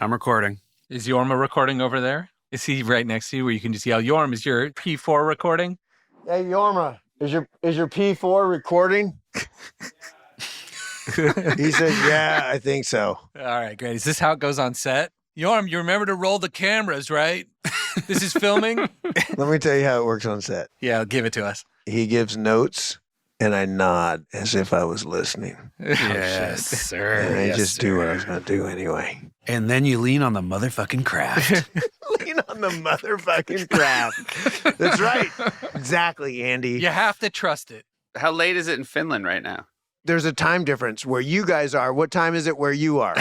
I'm recording. Is Yorma recording over there? Is he right next to you where you can just yell, Yorm, is your P4 recording? Hey, Yorma, is your P4 recording? He said, yeah, I think so. All right, great. Is this how it goes on set? Yorm, you remember to roll the cameras, right? This is filming? Let me tell you how it works on set. Yeah, give it to us. He gives notes, and I nod as if I was listening. Yes, sir. And I Yes, just do what I was going to do anyway. And then you lean on the motherfucking craft. Lean on the motherfucking craft. That's right. Exactly, Andy. You have to trust it. How late is it in Finland right now? There's a time difference where you guys are. What time is it where you are?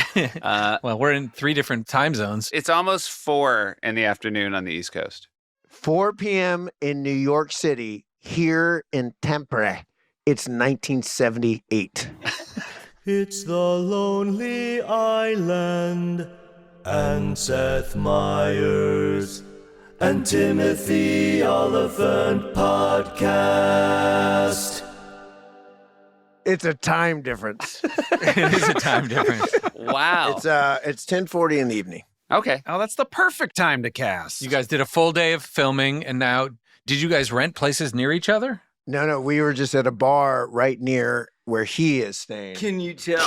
Well, we're in 3 different time zones. It's almost 4 in the afternoon on the East Coast. 4 p.m. in New York City, here in Tampere. It's 1978. It's the Lonely Island, and Seth Meyers, and Timothy Oliphant podcast. It's a time difference. It is a time difference. Wow. It's 10:40 in the evening. Okay. Oh, that's the perfect time to cast. You guys did a full day of filming, and now, did you guys rent places near each other? No, we were just at a bar right near where he is staying. Can you tell?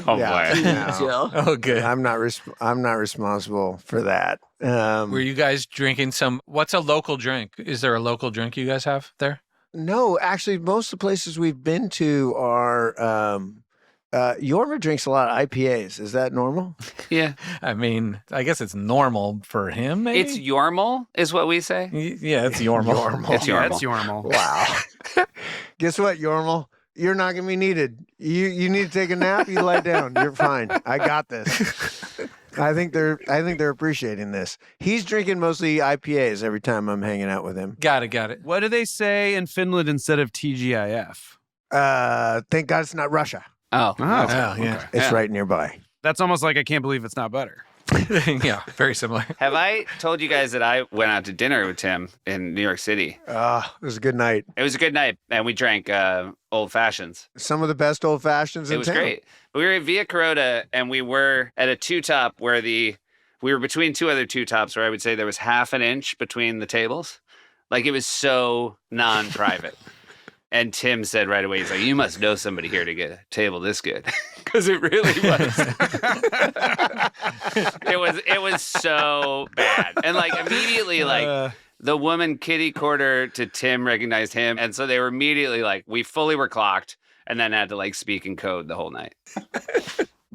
Oh, Yeah. boy. Can you tell? Oh, good. I'm not responsible for that. Were you guys drinking what's a local drink? Is there a local drink you guys have there? No, actually, most of the places we've been to are. Yorma drinks a lot of IPAs. Is that normal? Yeah. I mean, I guess it's normal for him, maybe? It's Yormal, is what we say. Yeah, it's normal. It's Yeah, Yormal. it's Yormal. Wow. Guess what, Yormal? You're not gonna be needed. You need to take a nap. You lie down. You're fine. I got this. I think they're appreciating this. He's drinking mostly IPAs every time I'm hanging out with him. Got it. What do they say in Finland instead of TGIF? Thank God it's not Russia. Oh. Oh, yeah. It's Yeah. right nearby. That's almost like I can't believe it's not butter. Yeah, very similar. Have I told you guys that I went out to dinner with Tim in New York City? It was a good night. It was a good night, and we drank old fashions. Some of the best old fashions in It was town. great. We were at Via Carota, and we were at a two-top where we were between 2 other two-tops where I would say there was half an inch between the tables. Like, it was so non-private. And Tim said right away, he's like, you must know somebody here to get a table this good. Because it really was. It was so bad. And like immediately, like the woman kitty corner to Tim recognized him. And so they were immediately like, we fully were clocked and then had to like speak in code the whole night.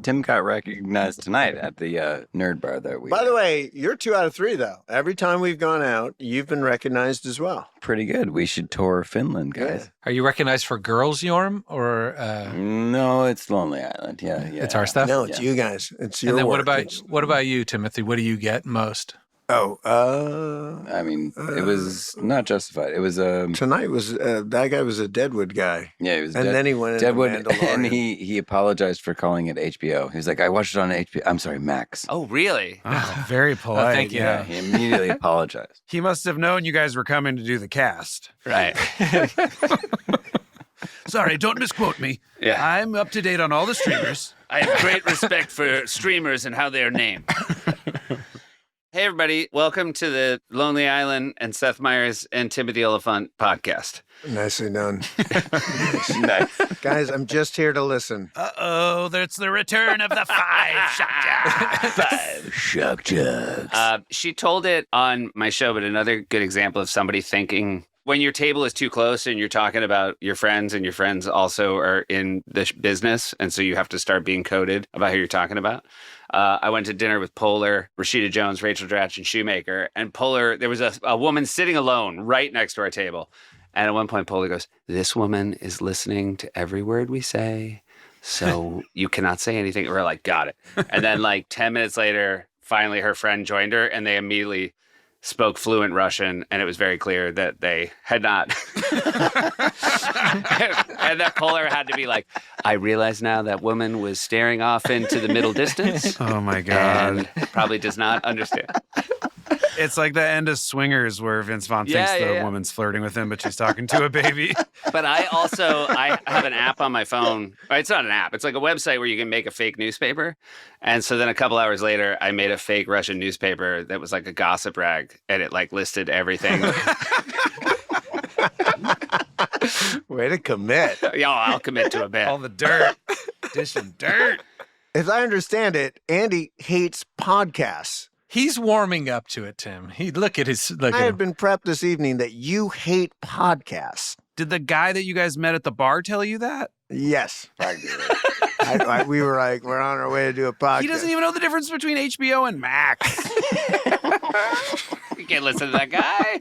Tim got recognized tonight at the nerd bar that we. By the way, you're 2 out of 3, though. Every time we've gone out, you've been recognized as well. Pretty good. We should tour Finland, guys. Are you recognized for girls, Yorm, or No, it's Lonely Island. Yeah. it's our stuff? No, it's you guys. It's your And then work. what about you, Timothy? What do you get most? I mean, it was not justified. It was tonight was that guy was a Deadwood guy. Yeah, he was. And then he went into Deadwood, Mandalorian. and he apologized for calling it HBO. He was like, I watched it on HBO. I'm sorry, Max. Oh, really? Oh, very polite. thank you. Yeah, he immediately apologized. He must have known you guys were coming to do the cast. Right. Sorry, don't misquote me. Yeah. I'm up to date on all the streamers. I have great respect for streamers and how they are named. Hey, everybody. Welcome to the Lonely Island and Seth Meyers and Timothy Oliphant podcast. Nicely done. Nice. Guys, I'm just here to listen. Uh-oh, that's the return of the 5 shock jocks. 5 shock jocks. She told it on my show, but another good example of somebody thinking when your table is too close and you're talking about your friends and your friends also are in the business. And so you have to start being coded about who you're talking about. I went to dinner with Polar, Rashida Jones, Rachel Dratch, and Shoemaker. And Polar, there was a woman sitting alone right next to our table. And at one point, Polar goes, this woman is listening to every word we say, so you cannot say anything. We're like, got it. And then like 10 minutes later, finally her friend joined her, and they immediately spoke fluent Russian, and it was very clear that they had not. And that Polar had to be like, I realize now that woman was staring off into the middle distance. Oh, my God. And probably does not understand. It's like the end of Swingers where Vince Vaughn thinks the woman's flirting with him, but she's talking to a baby. But I have an app on my phone. It's not an app. It's like a website where you can make a fake newspaper. And so then a couple hours later, I made a fake Russian newspaper that was like a gossip rag, and it like listed everything. Way to commit. Yeah, I'll commit to a bit. All the dirt. Dishing dirt. As I understand it, Andy hates podcasts. He's warming up to it, Tim. Look at I had been prepped this evening that you hate podcasts. Did the guy that you guys met at the bar tell you that? Yes. We were like, we're on our way to do a podcast. He doesn't even know the difference between HBO and Max. You can't listen to that guy.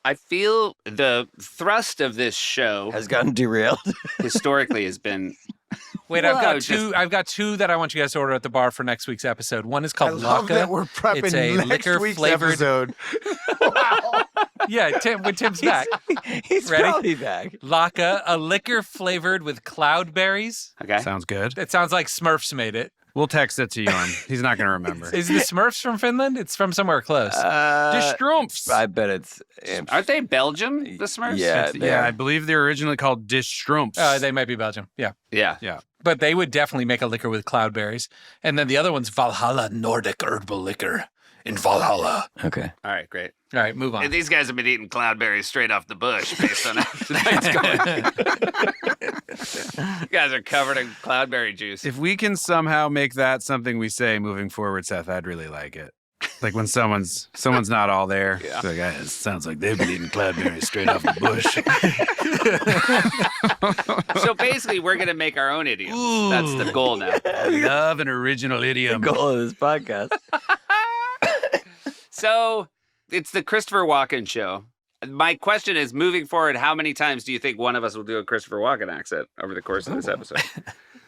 I feel the thrust of this show has gotten derailed. Historically has been. Wait, I've got two that I want you guys to order at the bar for next week's episode. One is called I love Laka. that we're prepping It's a next liquor week's flavored episode. Yeah, when Tim's back. He's Ready? probably back. Laka, a liquor flavored with cloudberries. Okay. Sounds good. It sounds like Smurfs made it. We'll text it to Jorm. He's not going to remember. Is the Smurfs from Finland? It's from somewhere close. Distrumpfs. I bet it's. Aren't they Belgium, the Smurfs? Yeah. Yeah, I believe they're originally called Distrumps. They might be Belgium. Yeah. Yeah. But they would definitely make a liquor with cloudberries. And then the other one's Valhalla Nordic Herbal Liquor in Valhalla. Okay. All right, great. All right, move on. And these guys have been eating cloudberries straight off the bush based on how tonight's going. You guys are covered in cloudberry juice. If we can somehow make that something we say moving forward, Seth, I'd really like it. Like when someone's not all there. Yeah. It's like, it sounds like they've been eating cloudberries straight off the bush. So basically, we're going to make our own idioms. That's the goal now. I love an original idiom. The goal of this podcast. So it's the Christopher Walken show. My question is, moving forward, how many times do you think one of us will do a Christopher Walken accent over the course of this episode?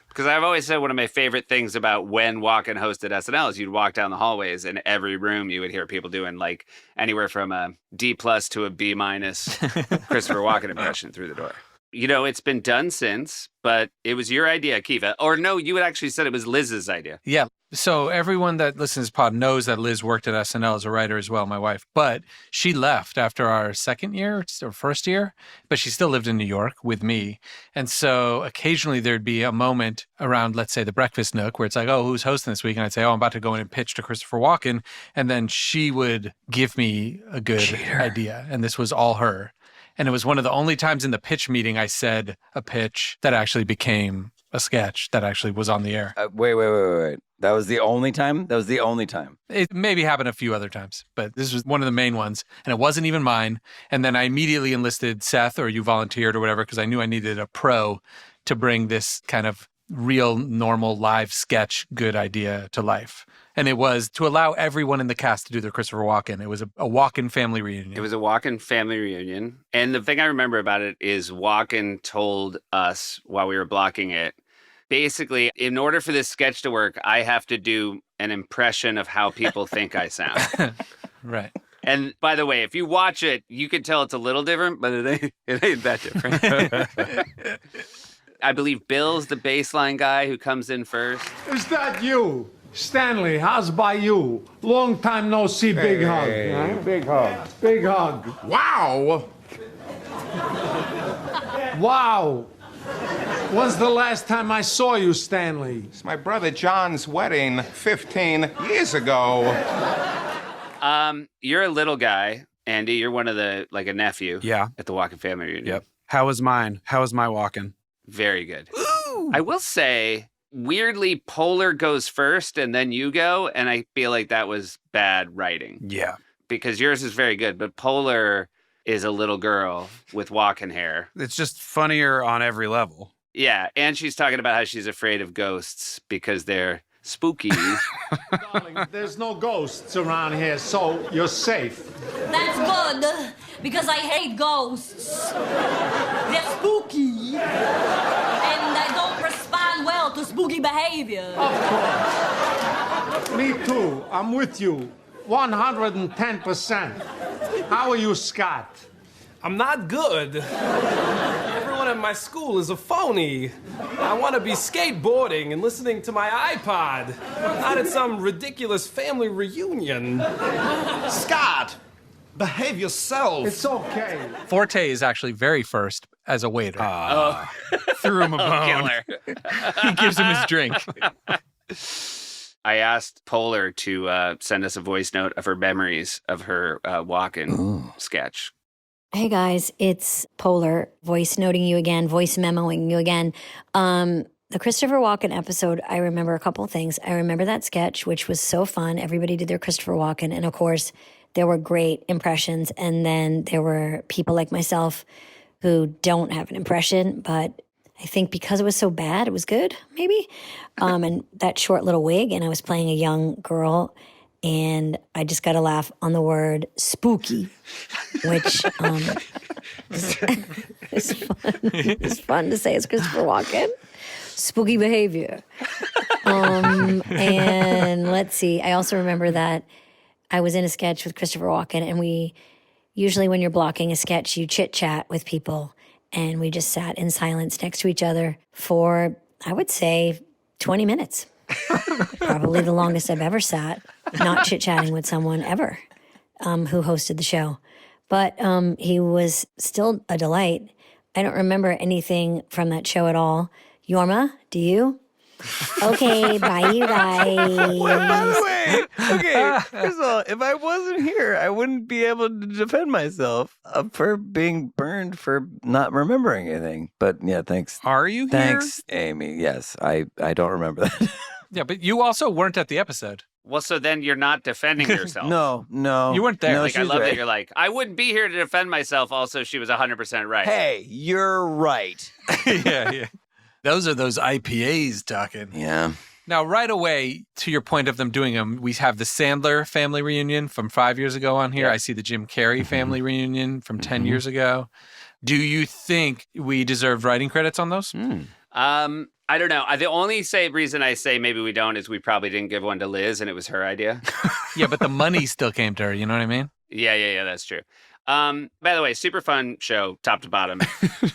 Because I've always said one of my favorite things about when Walken hosted SNL is you'd walk down the hallways and every room you would hear people doing like anywhere from a D+ to a B- Christopher Walken impression through the door. You know, it's been done since, but it was your idea, Kiva. Or no, you had actually said it was Liz's idea. Yeah. So everyone that listens to this pod knows that Liz worked at SNL as a writer as well, my wife. But she left after our second year or first year, but she still lived in New York with me. And so occasionally there'd be a moment around, let's say, the Breakfast Nook where it's like, oh, who's hosting this week? And I'd say, oh, I'm about to go in and pitch to Christopher Walken. And then she would give me a good idea. And this was all her. And it was one of the only times in the pitch meeting I said a pitch that actually became a sketch that actually was on the air. Wait. That was the only time? That was the only time. It maybe happened a few other times, but this was one of the main ones. And it wasn't even mine. And then I immediately enlisted Seth, or you volunteered or whatever, because I knew I needed a pro to bring this kind of real, normal, live sketch good idea to life. And it was to allow everyone in the cast to do their Christopher Walken. It was a Walken Family Reunion. It was a Walken Family Reunion. And the thing I remember about it is Walken told us while we were blocking it, basically, in order for this sketch to work, I have to do an impression of how people think I sound. Right. And by the way, if you watch it, you can tell it's a little different, but it ain't that different. I believe Bill's the baseline guy who comes in first. Is that you? Stanley, how's by you? Long time no see, big hug. Huh? Big hug. Big hug. Wow! Wow! When's the last time I saw you, Stanley? It's my brother John's wedding 15 years ago. You're a little guy, Andy. You're one of the, like a nephew. Yeah. At the Walken Family Reunion. Yep. How was mine? How was my Walken? Very good. I will say, weirdly, Polar goes first and then you go, and I feel like that was bad writing. Yeah. Because yours is very good, but Polar is a little girl with Walken hair. It's just funnier on every level. Yeah, and she's talking about how she's afraid of ghosts because they're spooky. Darling, there's no ghosts around here, so you're safe. That's good, because I hate ghosts. They're spooky, and I don't respond well to spooky behavior. Of course. Me too. I'm with you. 110%. How are you, Scott? I'm not good. Everyone at my school is a phony. I want to be skateboarding and listening to my iPod, not at some ridiculous family reunion. Scott, behave yourself. It's okay. Forte is actually very first as a waiter. Threw him a bone. Killer. He gives him his drink. I asked Polar to send us a voice note of her memories of her Walken sketch. Hey guys, it's Polar, voice noting you again, voice memoing you again. The Christopher Walken episode, I remember a couple of things. I remember that sketch, which was so fun. Everybody did their Christopher Walken. And of course, there were great impressions. And then there were people like myself who don't have an impression, but I think because it was so bad, it was good, maybe. And that short little wig, and I was playing a young girl, and I just got to laugh on the word spooky, which is fun. It's fun to say as Christopher Walken. Spooky behavior. And let's see. I also remember that I was in a sketch with Christopher Walken, and we usually when you're blocking a sketch, you chit-chat with people. And we just sat in silence next to each other for, I would say, 20 minutes. Probably the longest I've ever sat, not chit-chatting with someone ever who hosted the show. But he was still a delight. I don't remember anything from that show at all. Yorma, do you? Okay, bye, you guys. Wait. Okay, first of all, if I wasn't here, I wouldn't be able to defend myself for being burned for not remembering anything. But yeah, thanks. Are you here? Thanks, Amy. Yes, I don't remember that. Yeah, but you also weren't at the episode. Well, so then you're not defending yourself. No. You weren't there. No, Like, I she's love right. that you're like, I wouldn't be here to defend myself. Also, she was 100% right. Hey, you're right. Yeah. Those are those IPAs talking. Yeah. Now, right away, to your point of them doing them, we have the Sandler family reunion from 5 years ago on here. Yeah. I see the Jim Carrey family reunion from 10 years ago. Do you think we deserve writing credits on those? I don't know. The only reason I say maybe we don't is we probably didn't give one to Liz and it was her idea. Yeah, but the money still came to her. You know what I mean? Yeah, that's true. By the way, super fun show, top to bottom.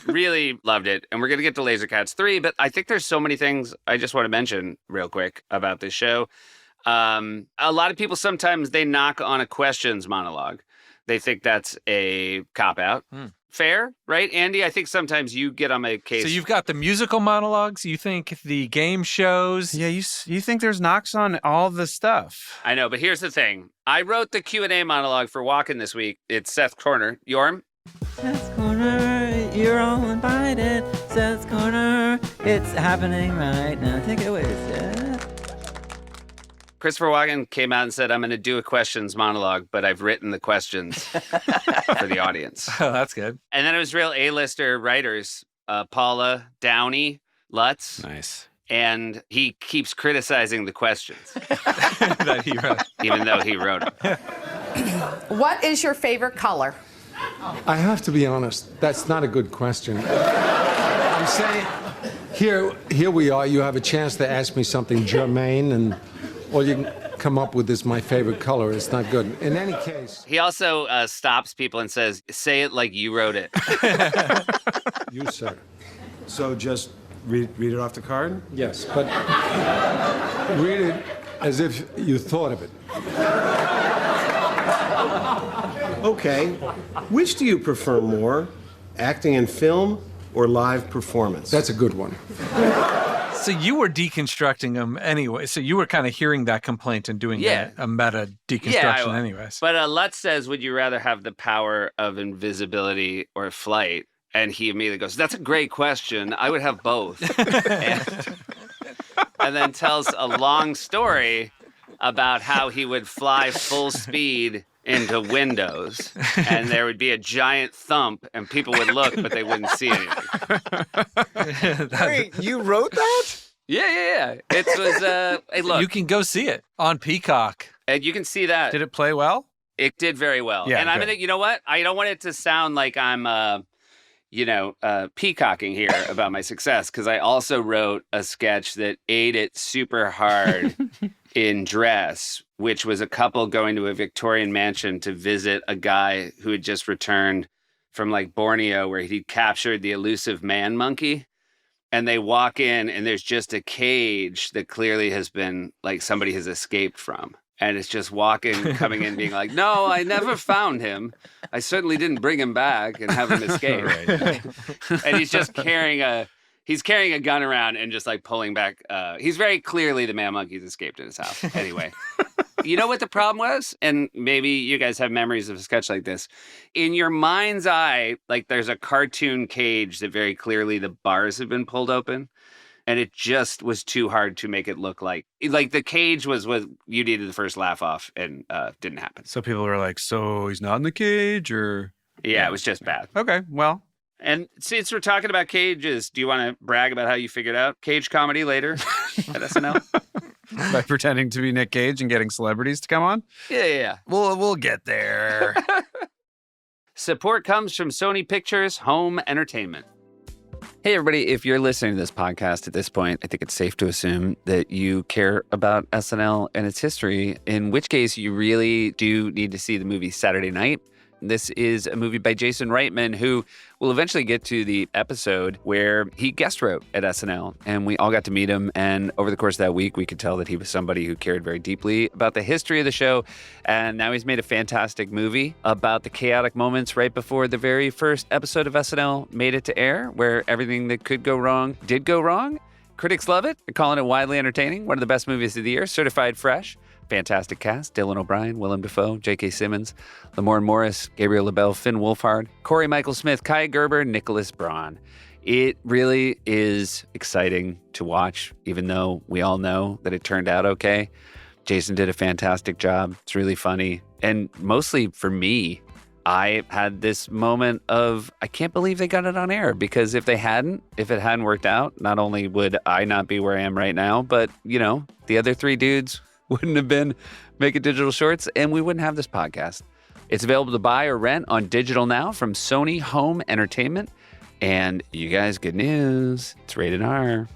Really loved it. And we're going to get to Laser Cats 3, but I think there's so many things I just want to mention real quick about this show. A lot of people sometimes they knock on a questions monologue. They think that's a cop-out. Fair, right, Andy? I think sometimes you get on my case. So you've got the musical monologues. You think the game shows. Yeah, you think there's knocks on all the stuff. I know, but here's the thing. I wrote the Q&A monologue for Walken this week. It's Seth's Corner. Yorm? Seth's Corner, you're all invited. Seth's Corner, it's happening right now. Take it away, Seth. Christopher Walken came out and said, I'm going to do a questions monologue, but I've written the questions for the audience. Oh, that's good. And then it was real A-lister writers, Paula, Downey, Lutz. Nice. And he keeps criticizing the questions. That he wrote. Even though he wrote them. What is your favorite color? I have to be honest, that's not a good question. I'm saying, here we are, you have a chance to ask me something germane, and all you can come up with is my favorite color. It's not good. In any case. He also stops people and says, say it like you wrote it. You, sir. So just read it off the card? Yes, but read it as if you thought of it. Okay. Which do you prefer more, acting in film or live performance? That's a good one. So you were deconstructing them anyway. So you were kind of hearing that complaint and doing a meta deconstruction anyways. But Lutz says, would you rather have the power of invisibility or flight? And he immediately goes, that's a great question. I would have both. and then tells a long story about how he would fly full speed into windows and there would be a giant thump and people would look, but they wouldn't see anything. Wait, you wrote that? Yeah. It was, hey, look. You can go see it on Peacock. And you can see that. Did it play well? It did very well. Yeah, and I'm going to, you know what? I don't want it to sound like I'm, peacocking here about my success, because I also wrote a sketch that ate it super hard in Dress, which was a couple going to a Victorian mansion to visit a guy who had just returned from like Borneo where he captured the elusive man monkey. And they walk in and there's just a cage that clearly has been like somebody has escaped from. And it's just coming in being like, no, I never found him. I certainly didn't bring him back and have him escape. And he's just carrying a gun around and just like pulling back. He's very clearly the man monkey's escaped in his house. Anyway, you know what the problem was? And maybe you guys have memories of a sketch like this. In your mind's eye, like there's a cartoon cage that very clearly the bars have been pulled open. And it just was too hard to make it look like the cage was what you needed the first laugh off and didn't happen. So people were like, so he's not in the cage or? Yeah, it was just bad. Okay, well. And since we're talking about cages, do you want to brag about how you figured out cage comedy later at SNL? By pretending to be Nick Cage and getting celebrities to come on? Yeah. We'll get there. Support comes from Sony Pictures Home Entertainment. Hey, everybody, if you're listening to this podcast at this point, I think it's safe to assume that you care about SNL and its history, in which case you really do need to see the movie Saturday Night. This is a movie by Jason Reitman, who will eventually get to the episode where he guest wrote at SNL, and we all got to meet him. And over the course of that week, we could tell that he was somebody who cared very deeply about the history of the show. And now he's made a fantastic movie about the chaotic moments right before the very first episode of SNL made it to air, where everything that could go wrong did go wrong. Critics love it. They're calling it widely entertaining. One of the best movies of the year, certified fresh. Fantastic cast: Dylan O'Brien, Willem Dafoe, J.K. Simmons, Lamorne Morris, Gabriel LaBelle, Finn Wolfhard, Corey Michael Smith, Kai Gerber, Nicholas Braun. It really is exciting to watch, even though we all know that it turned out okay. Jason did a fantastic job. It's really funny. And mostly for me, I had this moment of, I can't believe they got it on air, because if it hadn't worked out, not only would I not be where I am right now, but, the other three dudes wouldn't have been making digital shorts, and we wouldn't have this podcast. It's available to buy or rent on digital now from Sony Home Entertainment. And you guys, good news. It's rated R.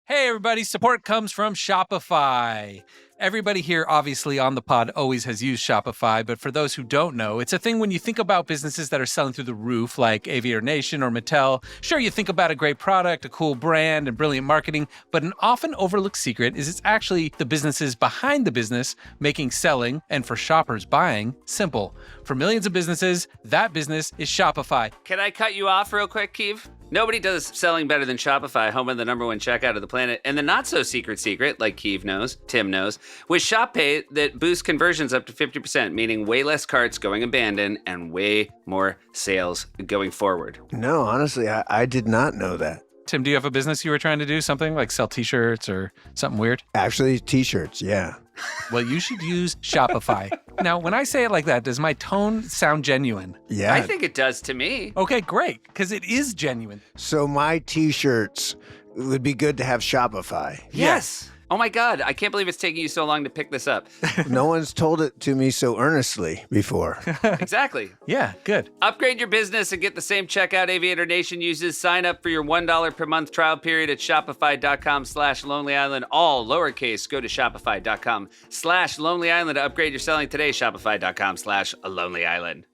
Hey, everybody. Support comes from Shopify. Everybody here, obviously, on the pod always has used Shopify, but for those who don't know, it's a thing when you think about businesses that are selling through the roof, like Aviator Nation or Mattel. Sure, you think about a great product, a cool brand, and brilliant marketing, but an often overlooked secret is it's actually the businesses behind the business making selling, and for shoppers buying, simple. For millions of businesses, that business is Shopify. Can I cut you off real quick, Keeve? Nobody does selling better than Shopify, home of the #1 checkout of the planet, and the not-so-secret, like Keeve knows, Tim knows, with Shop Pay that boosts conversions up to 50%, meaning way less carts going abandoned and way more sales going forward. No, honestly, I did not know that. Tim, do you have a business you were trying to do? Something like sell t-shirts or something weird? Actually, t-shirts, yeah. Well, you should use Shopify. Now, when I say it like that, does my tone sound genuine? Yeah. I think it does to me. Okay, great, because it is genuine. So my t-shirts would be good to have Shopify. Yes. Oh my God, I can't believe it's taking you so long to pick this up. No one's told it to me so earnestly before. Exactly. Yeah, good. Upgrade your business and get the same checkout Aviator Nation uses. Sign up for your $1 per month trial period at shopify.com/Lonely Island. All lowercase. Go to shopify.com/Lonely Island to upgrade your selling today. Shopify.com/Lonely Island.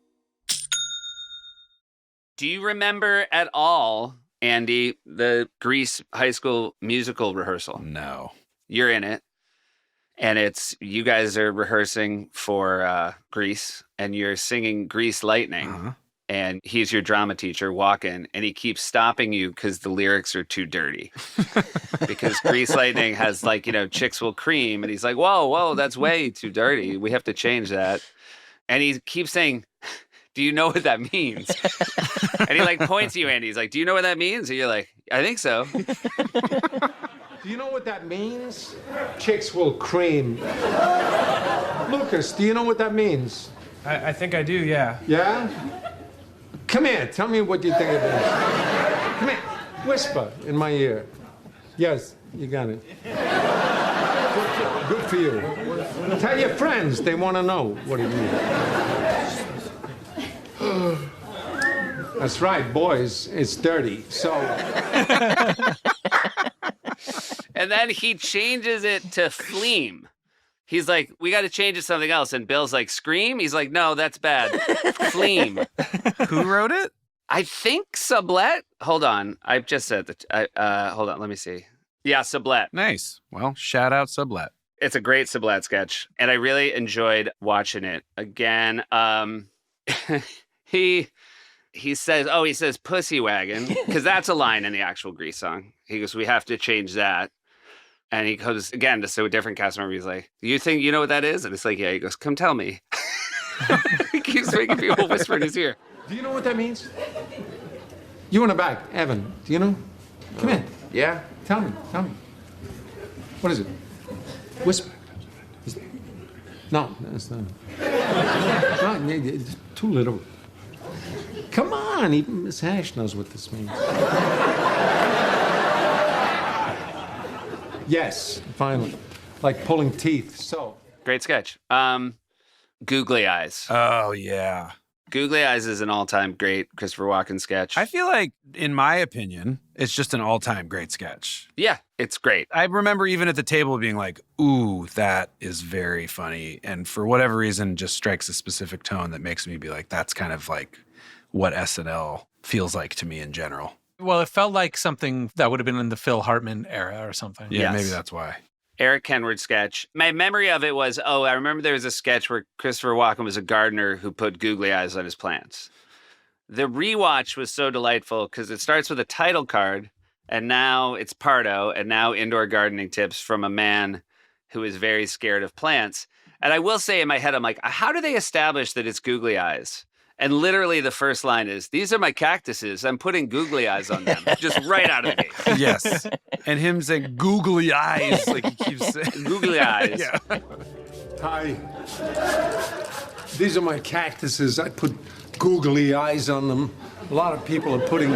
Do you remember at all, Andy, the Grease high school musical rehearsal? No. You're in it, and you guys are rehearsing for Grease, and you're singing Grease Lightning, and he's your drama teacher, Walken, and he keeps stopping you because the lyrics are too dirty. Because Grease Lightning has, chicks will cream, and he's like, whoa, that's way too dirty. We have to change that. And he keeps saying, do you know what that means? And he points to you, Andy. He's like, do you know what that means? And you're like, I think so. Do you know what that means? Chicks will cream. Lucas, do you know what that means? I think I do, yeah. Yeah? Come here, tell me what you think it is. Come here, whisper in my ear. Yes, you got it. Good for you. Tell your friends, they want to know what it means. That's right, boys, it's dirty, so... And then he changes it to fleam. He's like, we got to change it to something else. And Bill's like, scream? He's like, no, that's bad. Fleam. Who wrote it? I think Sublet. Hold on. I've just said that. Hold on. Let me see. Yeah, Sublet. Nice. Well, shout out Sublet. It's a great Sublet sketch. And I really enjoyed watching it. Again, he says pussy wagon, because that's a line in the actual Grease song. He goes, we have to change that. And he goes, again, to a different cast member, he's like, you think you know what that is? And it's like, yeah. He goes, come tell me. He keeps making people whisper in his ear. Do you know what that means? You in the back, Evan, do you know? Come in. Yeah? Tell me. What is it? Whisper. No, it's not. No, it's too little. Come on, even Miss Hash knows what this means. Yes, finally. Like pulling teeth, so. Great sketch. Googly Eyes. Oh, yeah. Googly Eyes is an all-time great Christopher Walken sketch. I feel like, in my opinion, it's just an all-time great sketch. Yeah, it's great. I remember even at the table being like, ooh, that is very funny. And for whatever reason, just strikes a specific tone that makes me be like, that's kind of like what SNL feels like to me in general. Well, it felt like something that would have been in the Phil Hartman era or something. Yeah, Yes. maybe that's why. Eric Kenward sketch. My memory of it was, I remember there was a sketch where Christopher Walken was a gardener who put googly eyes on his plants. The rewatch was so delightful because it starts with a title card, and now it's Pardo, and now indoor gardening tips from a man who is very scared of plants. And I will say in my head, I'm like, how do they establish that it's googly eyes? And literally the first line is, these are my cactuses. I'm putting googly eyes on them. Just right out of the gate. Yes. And him saying googly eyes, like he keeps saying. Googly eyes. Yeah. Hi. These are my cactuses. I put googly eyes on them. A lot of people are putting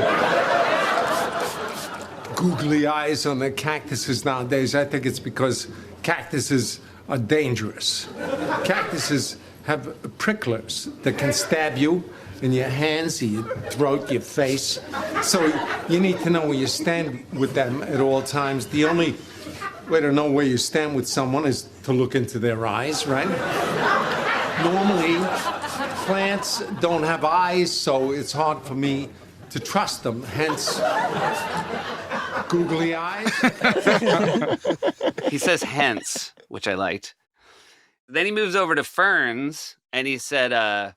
googly eyes on their cactuses nowadays. I think it's because cactuses are dangerous. Cactuses have pricklers that can stab you in your hands, your throat, your face. So you need to know where you stand with them at all times. The only way to know where you stand with someone is to look into their eyes, right? Normally, plants don't have eyes, so it's hard for me to trust them. Hence, googly eyes. He says hence, which I liked. Then he moves over to ferns, and he said, I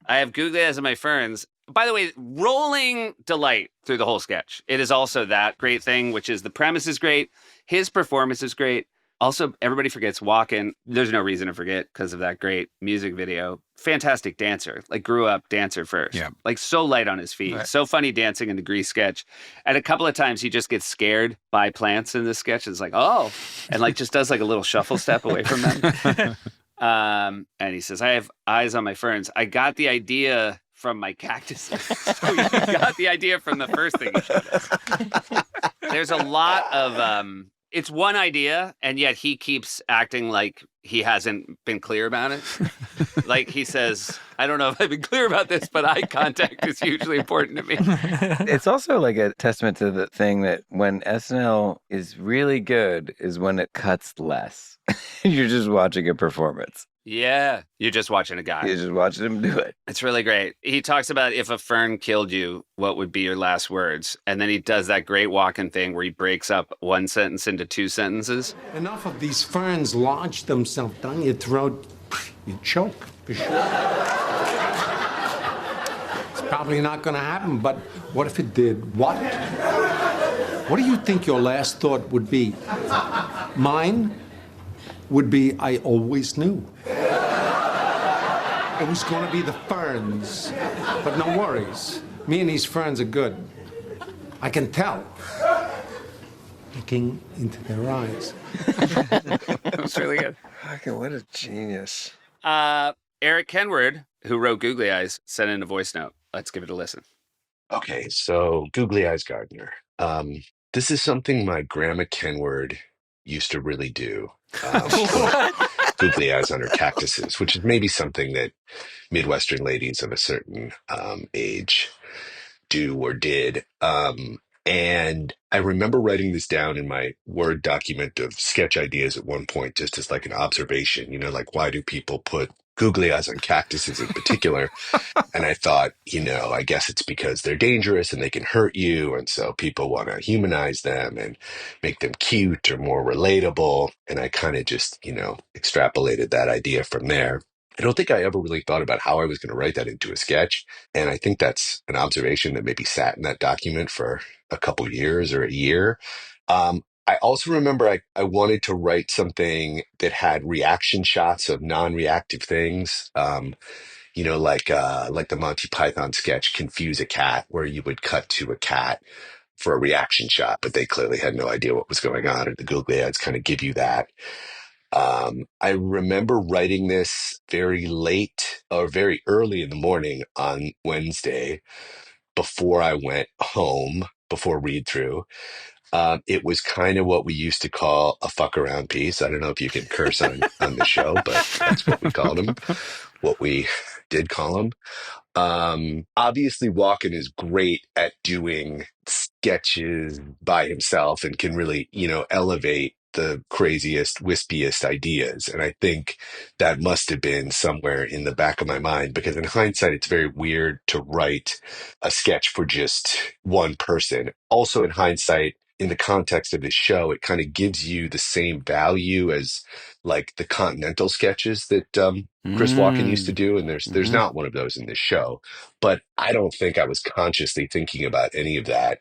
have googly eyes on my ferns. By the way, rolling delight through the whole sketch. It is also that great thing, which is the premise is great. His performance is great. Also, everybody forgets Walken. There's no reason to forget because of that great music video. Fantastic dancer, like grew up dancer first. Yeah. Like so light on his feet. Right. So funny dancing in the Grease sketch. And a couple of times he just gets scared by plants in this sketch. It's like, oh, and like just does like a little shuffle step away from them. And he says, I have eyes on my ferns. I got the idea from my cactuses. So you got the idea from the first thing he showed us. There's a lot of, it's one idea, and yet he keeps acting like he hasn't been clear about it. Like he says, I don't know if I've been clear about this, but eye contact is hugely important to me. It's also like a testament to the thing that when SNL is really good is when it cuts less. You're just watching a performance. Yeah. You're just watching a guy. You're just watching him do it. It's really great. He talks about if a fern killed you, what would be your last words? And then he does that great Walken thing where he breaks up one sentence into two sentences. Enough of these ferns lodge themselves down your throat. You choke, for sure. It's probably not going to happen, but what if it did? What? What do you think your last thought would be? Mine would be, I always knew. It was going to be the ferns. But no worries. Me and these ferns are good. I can tell. Looking into their eyes. That was really good. Fucking what a genius. Eric Kenward, who wrote Googly Eyes, sent in a voice note. Let's give it a listen. Okay, so Googly Eyes Gardener. This is something my grandma Kenward used to really do. Googly eyes on her cactuses, which is maybe something that Midwestern ladies of a certain age do or did. And I remember writing this down in my Word document of sketch ideas at one point, just as like an observation, like why do people put googly eyes on cactuses in particular? And I thought, I guess it's because they're dangerous and they can hurt you. And so people want to humanize them and make them cute or more relatable. And I kind of just, extrapolated that idea from there. I don't think I ever really thought about how I was going to write that into a sketch. And I think that's an observation that maybe sat in that document for a couple years or a year. I also remember I wanted to write something that had reaction shots of non-reactive things. Like the Monty Python sketch Confuse a Cat, where you would cut to a cat for a reaction shot, but they clearly had no idea what was going on, and the googly eyes kind of give you that. I remember writing this very late or very early in the morning on Wednesday before I went home, before read through. It was kind of what we used to call a fuck around piece. I don't know if you can curse on the show, but that's what we called them, what we did call them. Obviously, Walken is great at doing sketches by himself and can really, elevate the craziest, wispiest ideas. And I think that must have been somewhere in the back of my mind, because in hindsight, it's very weird to write a sketch for just one person. Also, in hindsight, in the context of this show, it kind of gives you the same value as like the Continental sketches that Chris Walken used to do. And there's not one of those in this show. But I don't think I was consciously thinking about any of that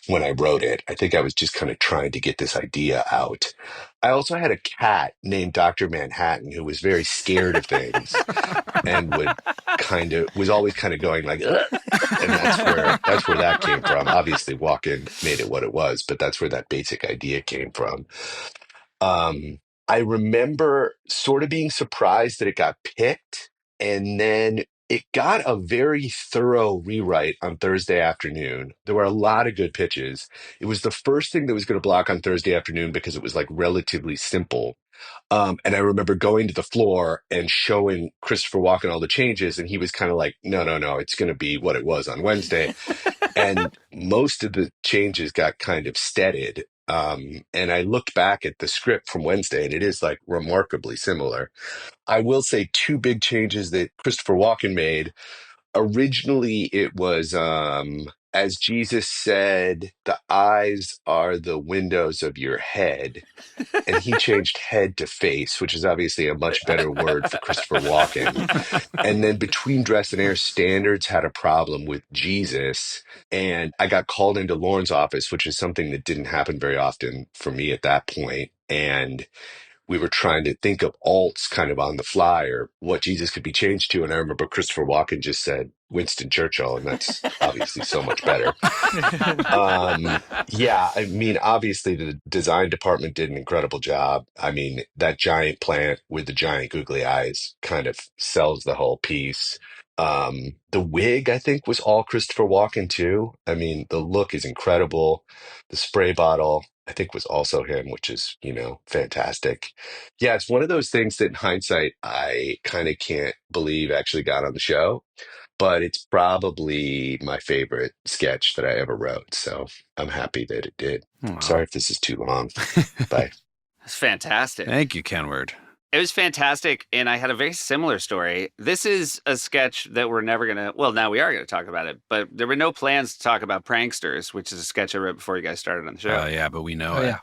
when I wrote it. I think I was just kind of trying to get this idea out. I also had a cat named Dr. Manhattan who was very scared of things and was always kind of going like, ugh! And that's where that came from. Obviously, Walken made it what it was, but that's where that basic idea came from. I remember sort of being surprised that it got picked, and then it got a very thorough rewrite on Thursday afternoon. There were a lot of good pitches. It was the first thing that was going to block on Thursday afternoon because it was like relatively simple. And I remember going to the floor and showing Christopher Walken all the changes, and he was kind of like, no, it's going to be what it was on Wednesday. And most of the changes got kind of steadied. And I looked back at the script from Wednesday, and it is like remarkably similar. I will say two big changes that Christopher Walken made. Originally, it was, as Jesus said, the eyes are the windows of your head. And he changed head to face, which is obviously a much better word for Christopher Walken. And then Between Dress and Air Standards had a problem with Jesus. And I got called into Lauren's office, which is something that didn't happen very often for me at that point. And we were trying to think of alts kind of on the fly or what Jesus could be changed to. And I remember Christopher Walken just said Winston Churchill, and that's obviously so much better. Yeah, I mean, obviously the design department did an incredible job. I mean, that giant plant with the giant googly eyes kind of sells the whole piece. The wig, I think, was all Christopher Walken too. I mean, the look is incredible. The spray bottle, I think, was also him, which is, fantastic. Yeah, it's one of those things that in hindsight, I kind of can't believe actually got on the show, but it's probably my favorite sketch that I ever wrote. So I'm happy that it did. Wow. Sorry if this is too long. Bye. It's fantastic. Thank you, Kenward. It was fantastic, and I had a very similar story. This is a sketch that we're never going to, well, now we are going to talk about it, but there were no plans to talk about Pranksters, which is a sketch I wrote before you guys started on the show. Oh, yeah, but we know it. Yeah.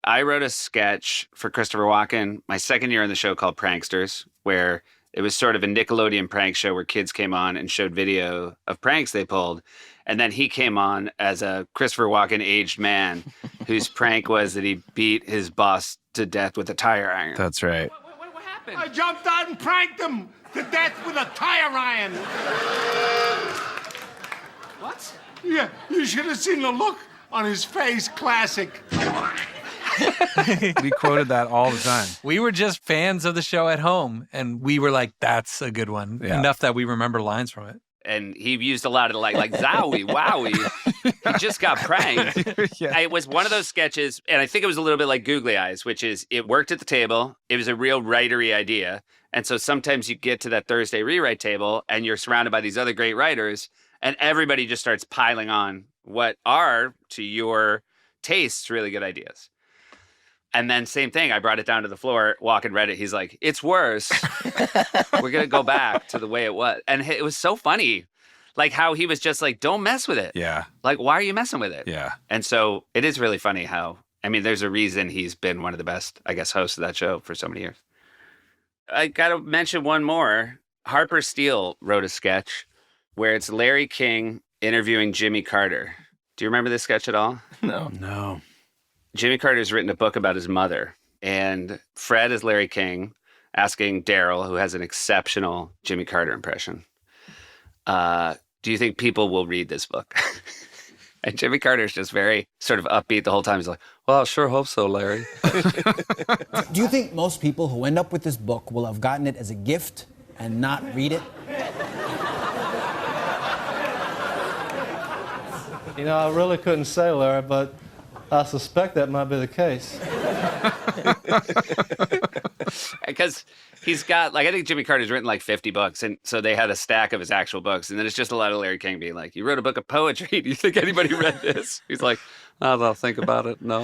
I wrote a sketch for Christopher Walken my second year in the show called Pranksters, where it was sort of a Nickelodeon prank show where kids came on and showed video of pranks they pulled. And then he came on as a Christopher Walken aged man whose prank was that he beat his boss to death with a tire iron. That's right. What happened? I jumped out and pranked him to death with a tire iron. What? Yeah, you should have seen the look on his face. Classic. We quoted that all the time. We were just fans of the show at home, and we were like, that's a good one. Yeah. Enough that we remember lines from it. And he used a lot of like zowie, wowie. He just got pranked. Yeah. It was one of those sketches, and I think it was a little bit like Googly Eyes, which is it worked at the table. It was a real writery idea. And so sometimes you get to that Thursday rewrite table, and you're surrounded by these other great writers, And everybody just starts piling on what are, to your tastes, really good ideas. And then same thing, I brought it down to the floor. Walken read it. He's like, it's worse. We're going to go back to the way it was. And it was so funny, like how he was just like, don't mess with it. Yeah. Like, why are you messing with it? Yeah. And so it is really funny how, I mean, there's a reason he's been one of the best, I guess, hosts of that show for so many years. I got to mention one more. Harper Steele wrote a sketch where it's Larry King interviewing Jimmy Carter. Do you remember this sketch at all? No. Jimmy Carter's written a book about his mother, and Fred is Larry King asking Daryl, who has an exceptional Jimmy Carter impression, do you think people will read this book? And Jimmy Carter's just very sort of upbeat the whole time. He's like, well, I sure hope so, Larry. Do you think most people who end up with this book will have gotten it as a gift and not read it? You know, I really couldn't say, Larry, but I suspect that might be the case. Because he's got, like, I think Jimmy Carter's written like 50 books, and so they had a stack of his actual books, and then it's just a lot of Larry King being like, you wrote a book of poetry. Do you think anybody read this? He's like, oh, they'll think about it. No.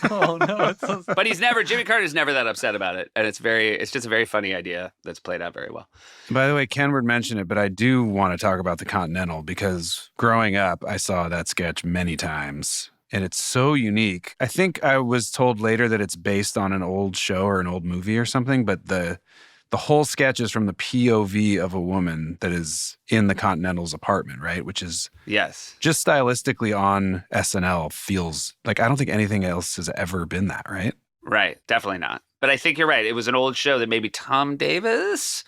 Oh, no. It's so... But Jimmy Carter's never that upset about it, and it's just a very funny idea that's played out very well. By the way, Kenward mentioned it, but I do want to talk about the Continental because growing up, I saw that sketch many times. And it's so unique. I think I was told later that it's based on an old show or an old movie or something, but the whole sketch is from the POV of a woman that is in the Continental's apartment, right? Which is yes, just stylistically on SNL feels like I don't think anything else has ever been that, right? Right, definitely not. But I think you're right. It was an old show that maybe Tom Davis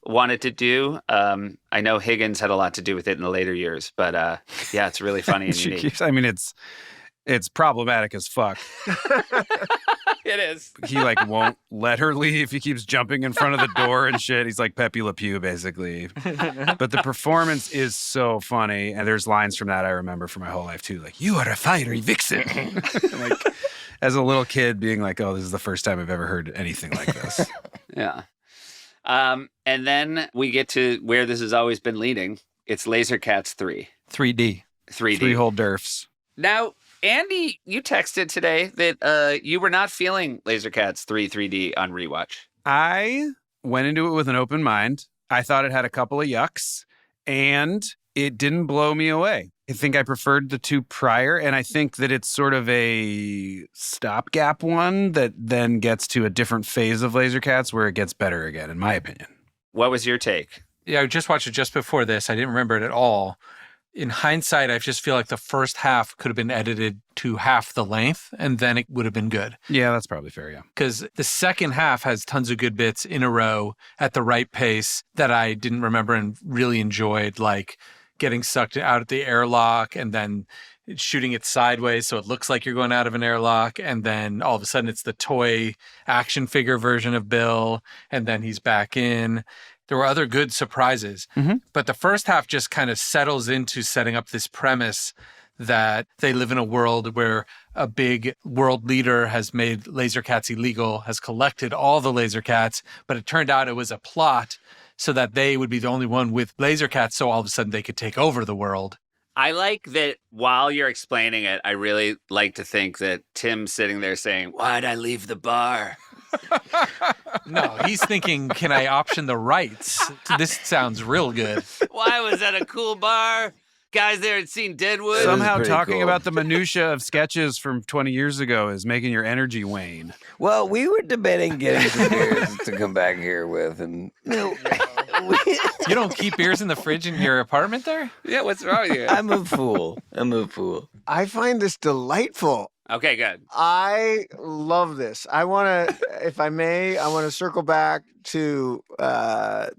wanted to do. I know Higgins had a lot to do with it in the later years, but yeah, it's really funny and unique. I mean, it's problematic as fuck. It is. He like won't let her leave. He keeps jumping in front of the door and shit. He's like Pepe Le Pew, basically. But the performance is so funny. And there's lines from that I remember for my whole life too. Like, you are a fiery vixen. Like, as a little kid being like, oh, this is the first time I've ever heard anything like this. Yeah. And then we get to where this has always been leading. It's Laser Cats 3. 3D. 3D. Three whole derfs. Now, Andy, you texted today that you were not feeling Laser Cats 3 3D on rewatch. I went into it with an open mind. I thought it had a couple of yucks, and it didn't blow me away. I think I preferred the two prior, and I think that it's sort of a stopgap one that then gets to a different phase of Laser Cats where it gets better again, in my opinion. What was your take? Yeah, I just watched it just before this. I didn't remember it at all. In hindsight, I just feel like the first half could have been edited to half the length, and then it would have been good. Yeah, that's probably fair, yeah. Because the second half has tons of good bits in a row at the right pace that I didn't remember and really enjoyed, like getting sucked out at the airlock and then shooting it sideways so it looks like you're going out of an airlock, and then all of a sudden it's the toy action figure version of Bill, and then he's back in. There were other good surprises, but the first half just kind of settles into setting up this premise that they live in a world where a big world leader has made laser cats illegal, has collected all the laser cats, but it turned out it was a plot so that they would be the only one with laser cats, so all of a sudden they could take over the world. I like that while you're explaining it, I really like to think that Tim's sitting there saying, why'd I leave the bar? No, he's thinking, can I option the rights? This sounds real good. Why was that a cool bar? Guys there had seen Deadwood. Somehow talking about the minutia of sketches from 20 years ago is making your energy wane. Well, we were debating getting some beers to come back here with, and you don't keep beers in the fridge in your apartment there? Yeah, what's wrong with you? I'm a fool. I find this delightful. Okay, good. I love this. I want to, if I may, I want to circle back to,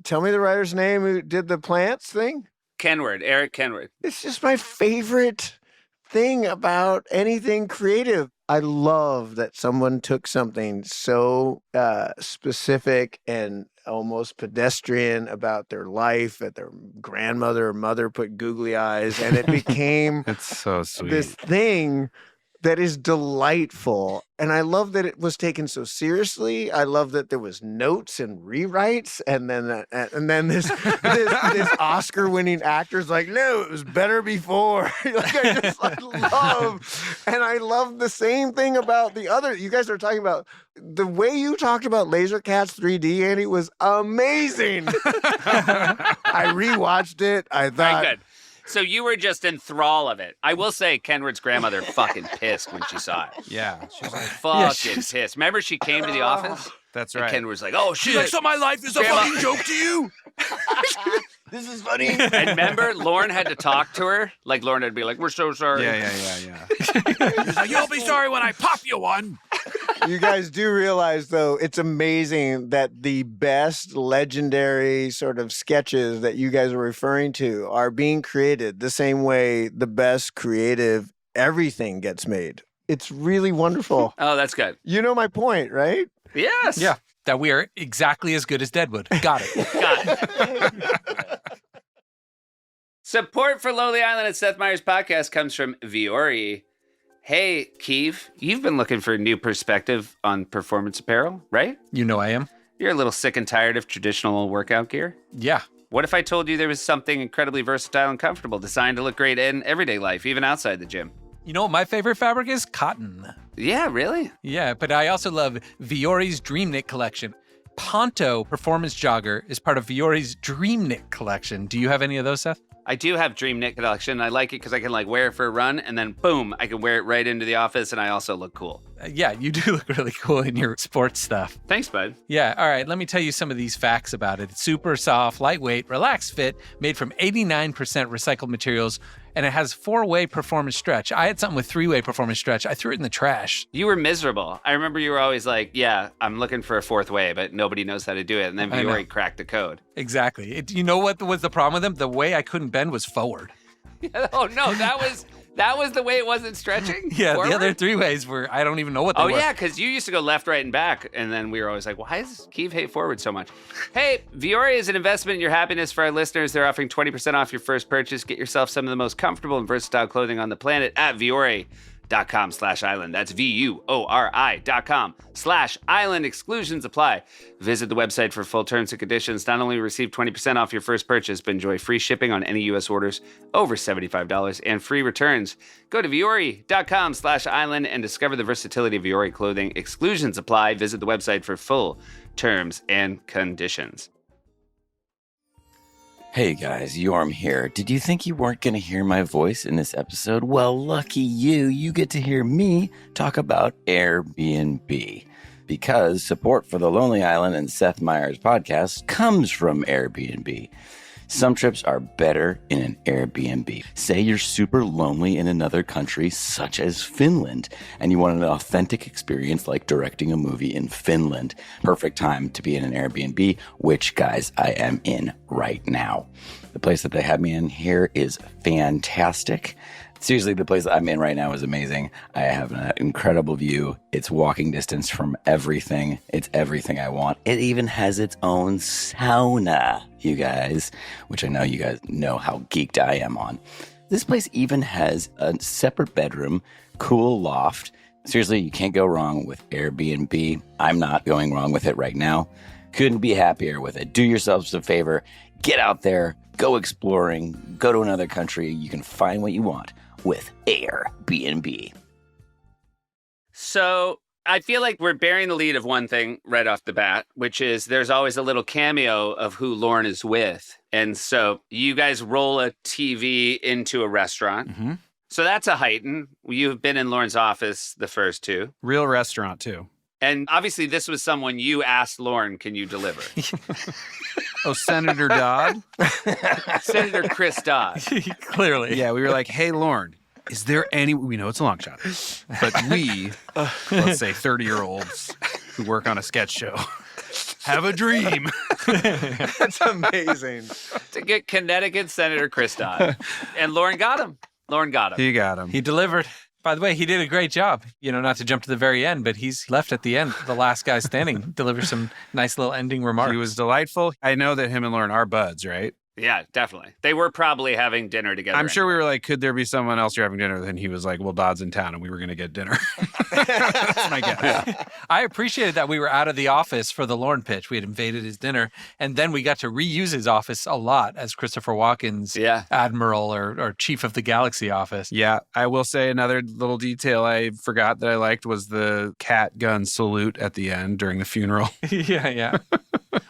tell me the writer's name who did the plants thing. Eric Kenward. It's just my favorite thing about anything creative. I love that someone took something so specific and almost pedestrian about their life, that their grandmother or mother put googly eyes, and it became it's so sweet. This thing that is delightful. And I love that it was taken so seriously. I love that there was notes and rewrites. And then this Oscar-winning actor's like, no, it was better before. I love the same thing about the other. You guys are talking about the way you talked about Laser Cats 3D, Andy, was amazing. I rewatched it. I thought. Very good. So you were just in thrall of it. I will say Kenward's grandmother fucking pissed when she saw it. Yeah. She was like, fucking pissed. Remember she came to the office? That's and right. Kenward's like, oh, shit. She's like, so my life is a fucking joke to you? This is funny. And remember, Lauren had to talk to her. Like, Lauren had to be like, we're so sorry. Yeah. He's like, you'll be sorry when I pop you one. You guys do realize, though, it's amazing that the best legendary sort of sketches that you guys are referring to are being created the same way the best creative everything gets made. It's really wonderful. Oh, that's good. You know my point, right? Yes. Yeah, that we are exactly as good as Deadwood. Got it. Got it. Support for Lonely Island and Seth Meyers podcast comes from Viore. Hey, Keeve, you've been looking for a new perspective on performance apparel, right? You know I am. You're a little sick and tired of traditional workout gear? Yeah. What if I told you there was something incredibly versatile and comfortable, designed to look great in everyday life, even outside the gym? You know what my favorite fabric is? Cotton. Yeah, really? Yeah, but I also love Viore's Dream Knit collection. Ponto Performance Jogger is part of Viore's Dream Knit collection. Do you have any of those, Seth? I do have Dream Knit collection. I like it because I can wear it for a run and then boom, I can wear it right into the office and I also look cool. Yeah, you do look really cool in your sports stuff. Thanks, bud. Yeah, all right, let me tell you some of these facts about it. It's super soft, lightweight, relaxed fit, made from 89% recycled materials, and it has 4-way performance stretch. I had something with 3-way performance stretch. I threw it in the trash. You were miserable. I remember you were always like, yeah, I'm looking for a 4th way, but nobody knows how to do it. And then Viore cracked the code. Exactly. You know what was the problem with them? The way I couldn't bend was forward. Oh, no, that was the way it wasn't stretching? Yeah, Forward? the other 3 ways were, I don't even know what they were. Oh, yeah, because you used to go left, right, and back. And then we were always like, why does Keeve hate forward so much? Hey, Viore is an investment in your happiness for our listeners. They're offering 20% off your first purchase. Get yourself some of the most comfortable and versatile clothing on the planet at Viore.com/island. That's VUORI.com/island. Exclusions apply. Visit the website for full terms and conditions. Not only receive 20% off your first purchase, but enjoy free shipping on any U.S. orders over $75 and free returns. Go to Viore.com/island and discover the versatility of Viore clothing. Exclusions apply. Visit the website for full terms and conditions. Hey guys, Yorm here. Did you think you weren't going to hear my voice in this episode? Well, lucky you. You get to hear me talk about Airbnb. Because support for the Lonely Island and Seth Meyers podcast comes from Airbnb. Some trips are better in an Airbnb. Say you're super lonely in another country, such as Finland, and you want an authentic experience like directing a movie in Finland. Perfect time to be in an Airbnb, which, guys, I am in right now. The place that they have me in here is fantastic. Seriously, the place that I'm in right now is amazing. I have an incredible view. It's walking distance from everything. It's everything I want. It even has its own sauna, you guys, which I know you guys know how geeked I am on. This place even has a separate bedroom, cool loft. Seriously, you can't go wrong with Airbnb. I'm not going wrong with it right now. Couldn't be happier with it. Do yourselves a favor. Get out there. Go exploring. Go to another country. You can find what you want with Airbnb. So I feel like we're bearing the lead of one thing right off the bat, which is there's always a little cameo of who Lauren is with. And so you guys roll a TV into a restaurant. Mm-hmm. So that's a heighten. You've been in Lauren's office the first two. Real restaurant, too. And obviously this was someone you asked Lauren, can you deliver? Oh, Senator Dodd? Senator Chris Dodd. Clearly. Yeah, we were like, hey, Lauren, is there any, we know it's a long shot, but we, let's say 30-year-olds who work on a sketch show, have a dream. That's amazing. To get Connecticut Senator Chris Dodd. And Lauren got him. Lauren got him. He got him. He delivered. By the way, he did a great job. You know, not to jump to the very end, but he's left at the end, the last guy standing, delivers some nice little ending remarks. He was delightful. I know that him and Lauren are buds, right? Yeah, definitely. They were probably having dinner together. I'm sure we were like, could there be someone else you're having dinner with? And he was like, well, Dodd's in town and we were going to get dinner. That's my guess. I appreciated that we were out of the office for the Lorne pitch. We had invaded his dinner, and then we got to reuse his office a lot as Christopher Walken's admiral or chief of the galaxy office. Yeah, I will say another little detail I forgot that I liked was the cat gun salute at the end during the funeral. Yeah.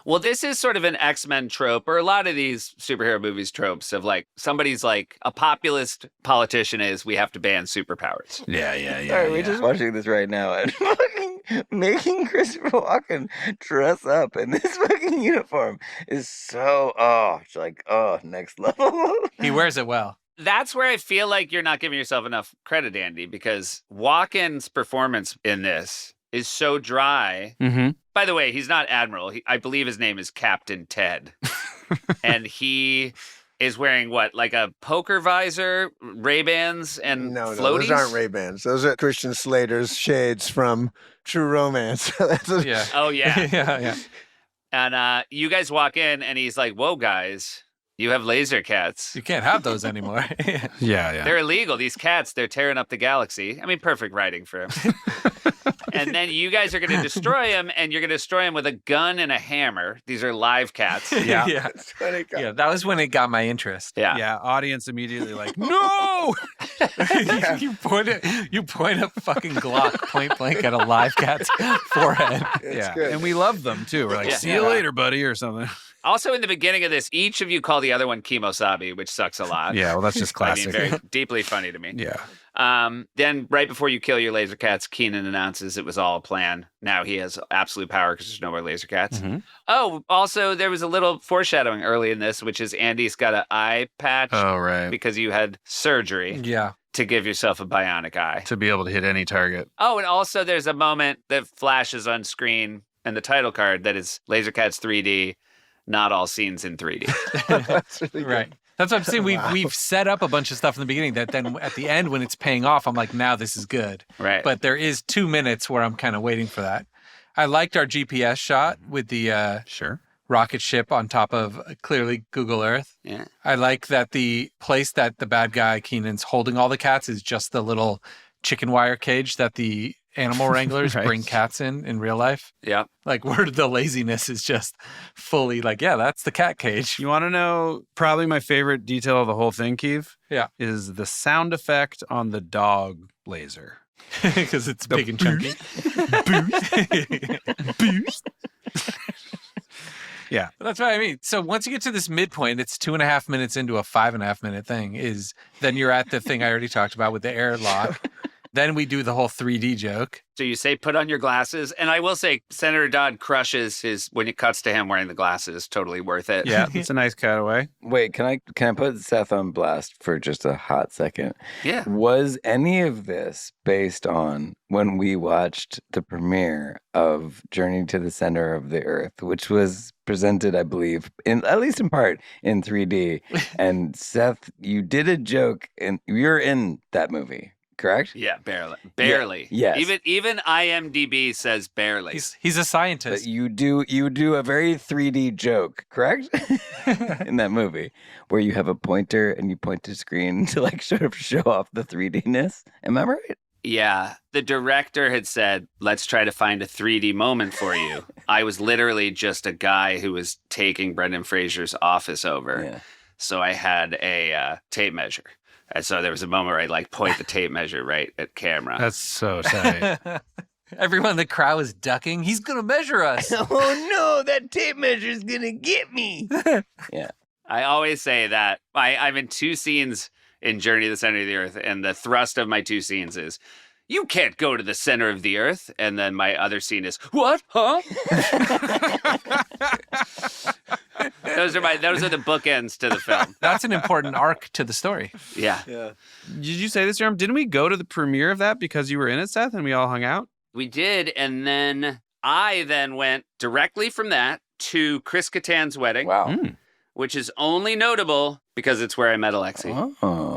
Well, this is sort of an X-Men trope, or a lot of these superhero movies tropes of like somebody's like a populist politician is we have to ban superpowers. Yeah. Sorry, we're just watching this right now and fucking making Christopher Walken dress up in this fucking uniform is so next level. He wears it well. That's where I feel like you're not giving yourself enough credit, Andy, because Walken's performance in this is so dry. Mm-hmm. By the way, he's not Admiral. I believe his name is Captain Ted. And he is wearing what, like a poker visor, Ray-Bans, and No, floaties? those aren't Ray-Bans. Those are Christian Slater's shades from True Romance. Yeah. Oh, yeah. Yeah. And you guys walk in, and he's like, whoa, guys, you have laser cats. You can't have those anymore. Yeah. They're illegal. These cats, they're tearing up the galaxy. I mean, perfect writing for him. And then you guys are going to destroy him, and you're going to destroy him with a gun and a hammer. These are live cats. Yeah. Yeah, that was when it got my interest. Yeah. Yeah, audience immediately like, no! You point a fucking Glock point blank at a live cat's forehead. Good. And we love them, too. We're like, see you later, buddy, or something. Also, in the beginning of this, each of you call the other one Kimosabi, which sucks a lot. Yeah, well, that's just classic. I mean, very deeply funny to me. Yeah. Then right before you kill your laser cats, Keenan announces it was all a plan. Now he has absolute power because there's no more laser cats. Mm-hmm. Oh, also, there was a little foreshadowing early in this, which is Andy's got an eye patch. Oh, right. Because you had surgery. Yeah. To give yourself a bionic eye. To be able to hit any target. Oh, and also there's a moment that flashes on screen and the title card that is Laser Cats 3D. Not all scenes in 3D. That's really right. good. That's what I'm saying. We've set up a bunch of stuff in the beginning that then at the end when it's paying off, I'm like, now this is good. Right. But there is 2 minutes where I'm kind of waiting for that. I liked our GPS shot with the rocket ship on top of clearly Google Earth. Yeah. I like that the place that the bad guy Keenan's holding all the cats is just the little chicken wire cage that the animal wranglers bring cats in real life. Yeah. Like where the laziness is just fully like, yeah, that's the cat cage. You want to know probably my favorite detail of the whole thing, Keith? Yeah. Is the sound effect on the dog laser. Because it's big and chunky. Boost. Yeah. That's what I mean. So once you get to this midpoint, it's 2.5 minutes into a 5.5 minute thing, then you're at the thing I already talked about with the airlock. Then we do the whole 3D joke. So you say, put on your glasses. And I will say, Senator Dodd crushes when it cuts to him wearing the glasses. Totally worth it. Yeah, it's a nice cutaway. Wait, can I put Seth on blast for just a hot second? Yeah. Was any of this based on when we watched the premiere of Journey to the Center of the Earth, which was presented, I believe, at least in part, in 3D. And Seth, you did a joke, and you're in that movie. Correct? Yeah, barely. Yeah, yes. Even IMDb says barely. He's a scientist. But you do a very 3D joke, correct? In that movie, where you have a pointer and you point to screen to like sort of show off the 3D-ness. Am I right? Yeah. The director had said, let's try to find a 3D moment for you. I was literally just a guy who was taking Brendan Fraser's office over. Yeah. So I had a tape measure. And so there was a moment where I like point the tape measure right at camera. That's so tight. Everyone in the crowd is ducking. He's going to measure us. Oh no, that tape measure is going to get me. Yeah. I always say that. I'm in 2 scenes in Journey to the Center of the Earth, and the thrust of my 2 scenes is, you can't go to the center of the earth. And then my other scene is, what? Huh? Those are the bookends to the film. That's an important arc to the story. Yeah. Did you say this, Jerome? Didn't we go to the premiere of that because you were in it, Seth, and we all hung out? We did, and then I went directly from that to Chris Kattan's wedding. Wow. Which is only notable because it's where I met Alexi,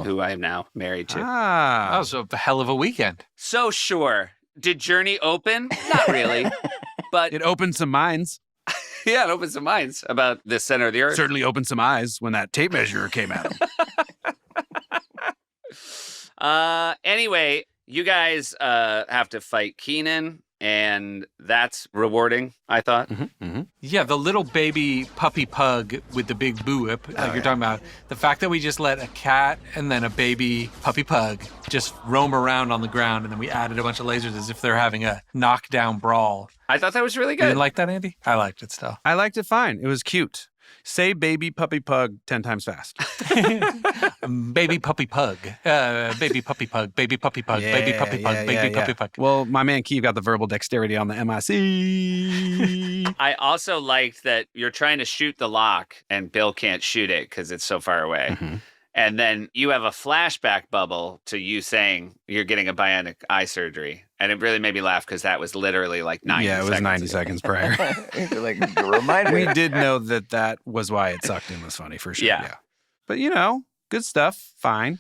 who I am now married to. That was a hell of a weekend. So sure. Did Journey open? Not really. But it opened some minds. Yeah, it opened some minds about the center of the earth. Certainly opened some eyes when that tape measure came at him. Anyway, you guys have to fight Keenan, and that's rewarding, I thought. Yeah, the little baby puppy pug with the big boo whip, like you're talking about. The fact that we just let a cat and then a baby puppy pug just roam around on the ground, and then we added a bunch of lasers as if they're having a knockdown brawl. I thought that was really You good. didn't like that, Andy? I liked it still. I liked it fine. It was cute. Say baby puppy pug 10 times fast. Baby puppy pug. Baby puppy pug. Baby puppy pug. Baby puppy pug. Baby puppy pug. Well, my man Keeve got the verbal dexterity on the MIC. I also liked that you're trying to shoot the lock, and Bill can't shoot it because it's so far away. And then you have a flashback bubble to you saying you're getting a bionic eye surgery. And it really made me laugh because that was literally like 90 seconds. Yeah, it was 90 seconds prior. Like a reminder. We did know that was why it sucked and was funny for sure. Yeah. But, good stuff. Fine.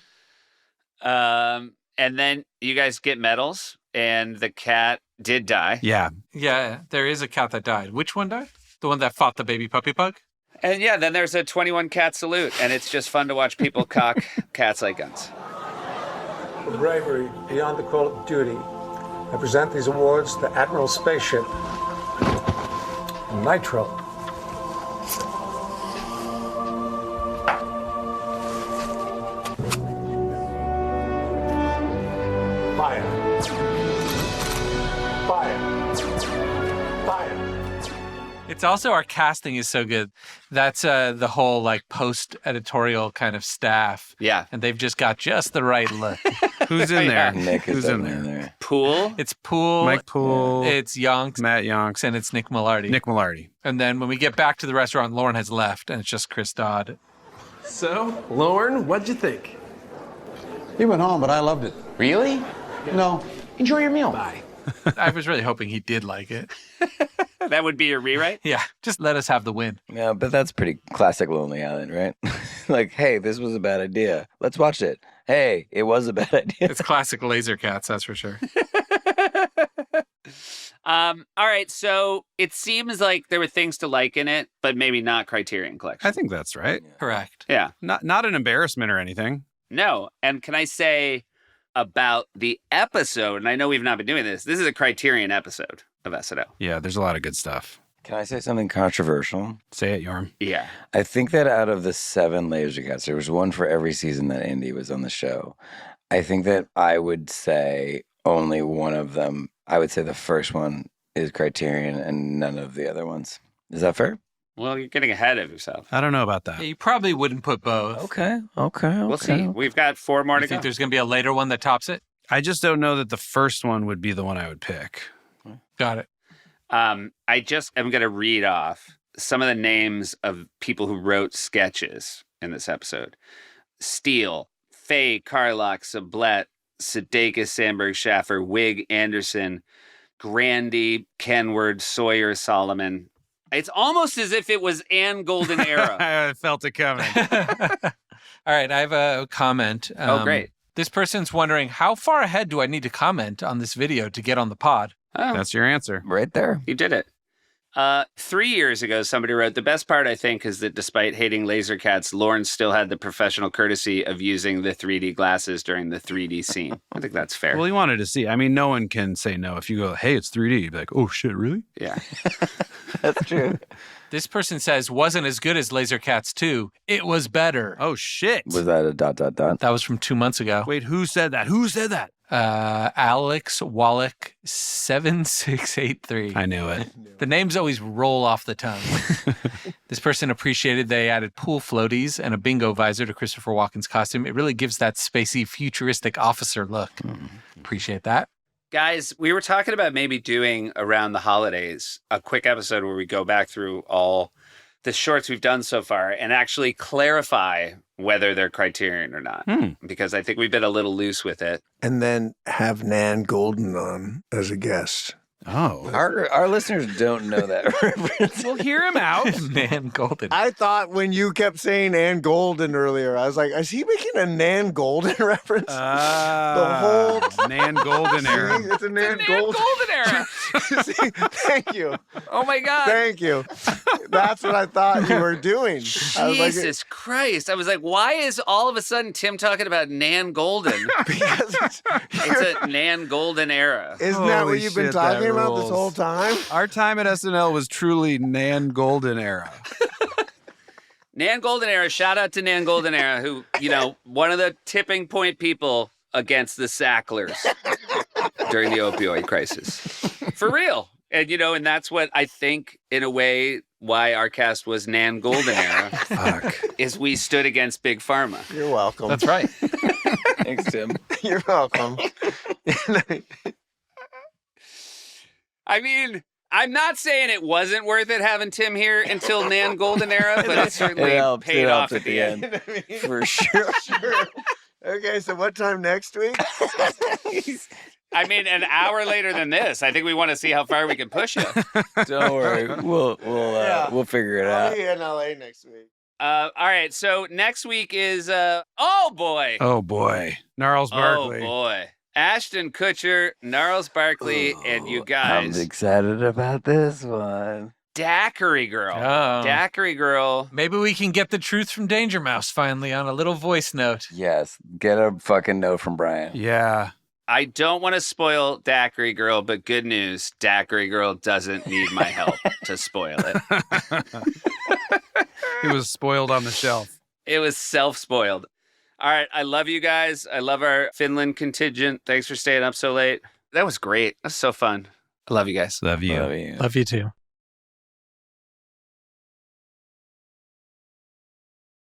And then you guys get medals, and the cat did die. Yeah. Yeah, there is a cat that died. Which one died? The one that fought the baby puppy pug? And yeah, then there's a 21 cat salute, and it's just fun to watch people cock cats like guns. For bravery beyond the call of duty, I present these awards to Admiral Spaceship and Nitro. Fire. It's also our casting is so good. That's the whole like post-editorial kind of staff. Yeah. And they've just got just the right look. Who's in there? Nick is Who's in there? there. Poole? It's Poole. Mike Poole. It's Yonks. Matt Yonks. And it's Nick Millardy. Nick Millardy. And then when we get back to the restaurant, Lauren has left, and it's just Chris Dodd. So, Lauren, what'd you think? He went home, but I loved it. Really? No. Enjoy your meal. Bye. I was really hoping he did like it. That would be your rewrite? Yeah, just let us have the win. Yeah, but that's pretty classic Lonely Island, right? Like, hey, this was a bad idea. Let's watch it. Hey, it was a bad idea. It's classic Laser Cats, that's for sure. All right, so it seems like there were things to like in it, but maybe not Criterion Collection. I think that's right. Correct. Yeah. Not an embarrassment or anything. No, and can I say about the episode, and I know we've not been doing this is a Criterion episode of SNL. Yeah, there's a lot of good stuff. Can I say something controversial? Say it, Yorm. Yeah. I think that out of the 7 Laser Cats, there was one for every season that Andy was on the show. I think that I would say only one of them, I would say the first one is Criterion and none of the other ones. Is that fair? Well, you're getting ahead of yourself. I don't know about that. You probably wouldn't put both. Okay. We'll see. We've got 4 more to You think go. there's going to be a later one that tops it? I just don't know that the first one would be the one I would pick. Got it. I just am going to read off some of the names of people who wrote sketches in this episode. Steele, Faye, Carlock, Sublette, Sudeikis, Sandberg, Schaffer, Wig, Anderson, Grandy, Kenward, Sawyer, Solomon. It's almost as if it was Ann Golden Era. I felt it coming. All right, I have a comment. Oh, great. This person's wondering, how far ahead do I need to comment on this video to get on the pod? Oh, That's your answer. Right there. you did it. 3 years ago, somebody wrote, the best part, I think, is that despite hating laser cats, Lauren still had the professional courtesy of using the 3D glasses during the 3D scene. I think that's fair. Well, he wanted to see. I mean, no one can say no. If you go, hey, it's 3D, you'd be like, oh, shit, really? Yeah. That's true. This person says, wasn't as good as Laser Cats 2. It was better. Oh, shit. Was that a ... That was from 2 months ago. Wait, who said that? Who said that? Alex Wallach 7683. I knew it. The names always roll off the tongue. This person appreciated they added pool floaties and a bingo visor to Christopher Walken's costume. It really gives that spacey, futuristic officer look. Appreciate that. Guys, we were talking about maybe doing around the holidays a quick episode where we go back through all the shorts we've done so far and actually clarify whether they're Criterion or not. Because I think we've been a little loose with it. And then have Nan Golden on as a guest. Oh. Our listeners don't know that reference. We'll hear him out. Nan Golden. I thought when you kept saying Nan Golden earlier, I was like, is he making a Nan Golden reference? The whole Nan Golden era. See, it's a Nan Golden Golden era. See, thank you. Oh my God. Thank you. That's what I thought you were doing. I was like, Jesus Christ. I was like, why is all of a sudden Tim talking about Nan Golden? because It's a Nan Golden era. isn't that Holy what you've been shit, that talking about this rules. whole time? Our time at SNL was truly Nan Golden era. Nan Golden era. Shout out to Nan Golden era, who, one of the tipping point people against the Sacklers during the opioid crisis. For real. And, and that's what I think, in a way, why our cast was Nan Golden era. Fuck. Is we stood against Big Pharma. You're welcome. That's right. Thanks, Tim. You're welcome. I mean, I'm not saying it wasn't worth it having Tim here until Nan Golden era, but it certainly paid off at the end. For sure. Sure. Okay, so what time next week? I mean, an hour later than this. I think we want to see how far we can push you. Don't worry. We'll figure it I'll out. be in LA next week. All right, so next week is, oh boy. Oh boy. Gnarls Barkley. Oh boy. Ashton Kutcher, Gnarls Barkley, and you I'm guys. excited about this one. Daiquiri Girl. Oh. Daiquiri Girl. Maybe we can get the truth from Danger Mouse finally on a little voice note. Yes. Get a fucking note from Brian. Yeah. I don't want to spoil Daiquiri Girl, but good news, Daiquiri Girl doesn't need my help to spoil it. It was spoiled on the shelf. It was self-spoiled. All right, I love you guys. I love our Finland contingent. Thanks for staying up so late. That was great. That was so fun. I love you guys. Love you. Love you. Love you too.